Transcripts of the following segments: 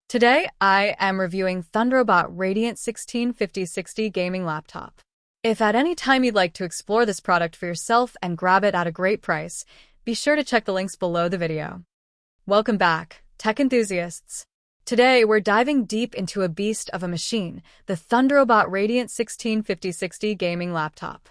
Today, I am reviewing Thunderobot Radiant 165060 gaming laptop. If at any time you'd like to explore this product for yourself and grab it at a great price, be sure to check the links below the video. Welcome back, tech enthusiasts. Today, we're diving deep into a beast of a machine, the Thunderobot Radiant 165060 gaming laptop.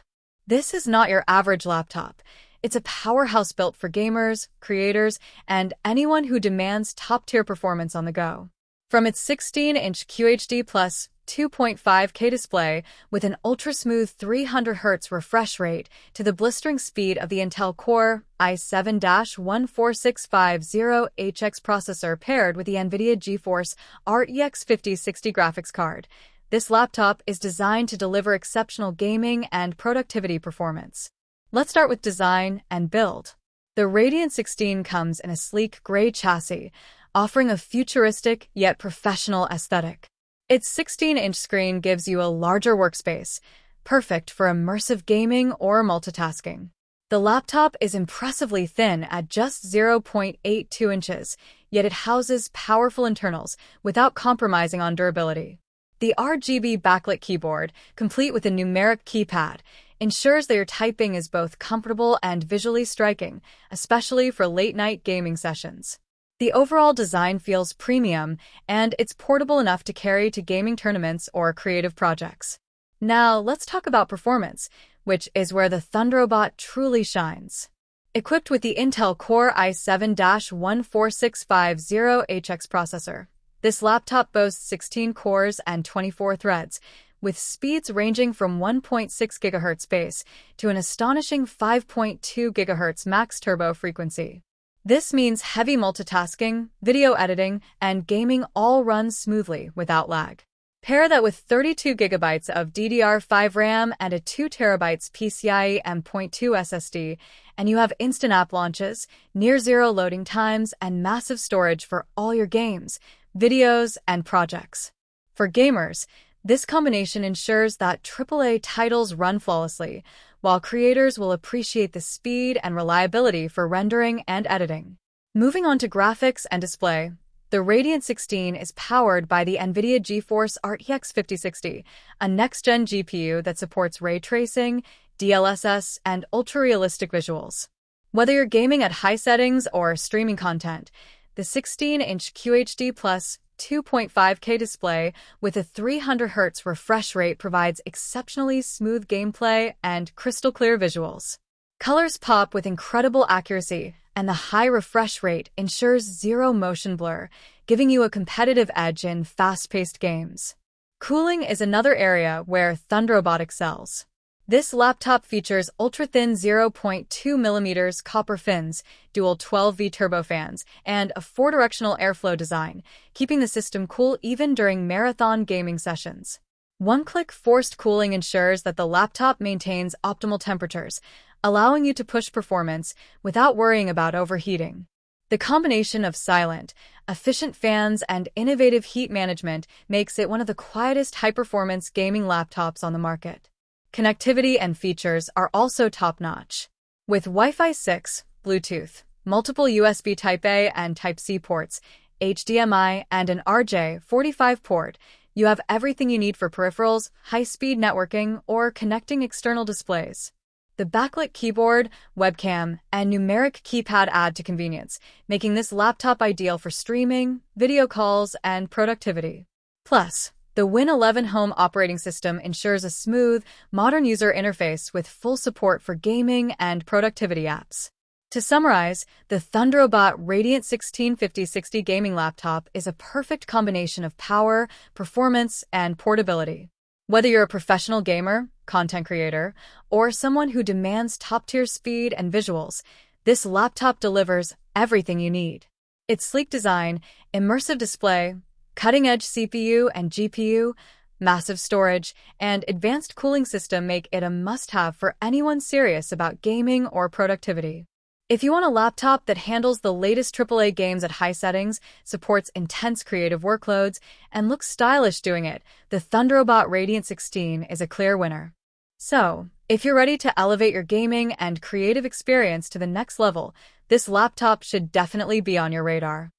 This is not your average laptop. It's a powerhouse built for gamers, creators, and anyone who demands top-tier performance on the go. From its 16-inch QHD plus 2.5K display with an ultra-smooth 300Hz refresh rate to the blistering speed of the Intel Core i7-14650HX processor paired with the NVIDIA GeForce RTX 5060 graphics card, this laptop is designed to deliver exceptional gaming and productivity performance. Let's start with design and build. The Radiant 16 comes in a sleek gray chassis, offering a futuristic yet professional aesthetic. Its 16-inch screen gives you a larger workspace, perfect for immersive gaming or multitasking. The laptop is impressively thin at just 0.82 inches, yet it houses powerful internals without compromising on durability. The RGB backlit keyboard, complete with a numeric keypad, ensures that your typing is both comfortable and visually striking, especially for late-night gaming sessions. The overall design feels premium, and it's portable enough to carry to gaming tournaments or creative projects. Now, let's talk about performance, which is where the Thunderobot truly shines. Equipped with the Intel Core i7-14650HX processor, this laptop boasts 16 cores and 24 threads, with speeds ranging from 1.6 GHz base to an astonishing 5.2 GHz max turbo frequency. This means heavy multitasking, video editing, and gaming all run smoothly without lag. Pair that with 32 GB of DDR5 RAM and a 2 TB PCIe M.2 SSD, and you have instant app launches, near-zero loading times, and massive storage for all your games, videos, and projects. For gamers, this combination ensures that AAA titles run flawlessly, while creators will appreciate the speed and reliability for rendering and editing. Moving on to graphics and display, the Radiant 16 is powered by the NVIDIA GeForce RTX 5060, a next-gen GPU that supports ray tracing, DLSS, and ultra-realistic visuals. Whether you're gaming at high settings or streaming content, the 16-inch QHD plus 2.5K display with a 300Hz refresh rate provides exceptionally smooth gameplay and crystal-clear visuals. Colors pop with incredible accuracy, and the high refresh rate ensures zero motion blur, giving you a competitive edge in fast-paced games. Cooling is another area where Thunderobot excels. This laptop features ultra-thin 0.2mm copper fins, dual 12V turbofans, and a 4-directional airflow design, keeping the system cool even during marathon gaming sessions. One-click forced cooling ensures that the laptop maintains optimal temperatures, allowing you to push performance without worrying about overheating. The combination of silent, efficient fans and innovative heat management makes it one of the quietest high-performance gaming laptops on the market. Connectivity and features are also top-notch. With Wi-Fi 6, Bluetooth, multiple USB Type-A and Type-C ports, HDMI, and an RJ45 port, you have everything you need for peripherals, high-speed networking, or connecting external displays. The backlit keyboard, webcam, and numeric keypad add to convenience, making this laptop ideal for streaming, video calls, and productivity. Plus, the Win 11 Home operating system ensures a smooth, modern user interface with full support for gaming and productivity apps. To summarize, the Thunderobot Radiant 165060 gaming laptop is a perfect combination of power, performance, and portability. Whether you're a professional gamer, content creator, or someone who demands top-tier speed and visuals, this laptop delivers everything you need. Its sleek design, immersive display, cutting-edge CPU and GPU, massive storage, and advanced cooling system make it a must-have for anyone serious about gaming or productivity. If you want a laptop that handles the latest AAA games at high settings, supports intense creative workloads, and looks stylish doing it, the Thunderobot Radiant 16 is a clear winner. So, if you're ready to elevate your gaming and creative experience to the next level, this laptop should definitely be on your radar.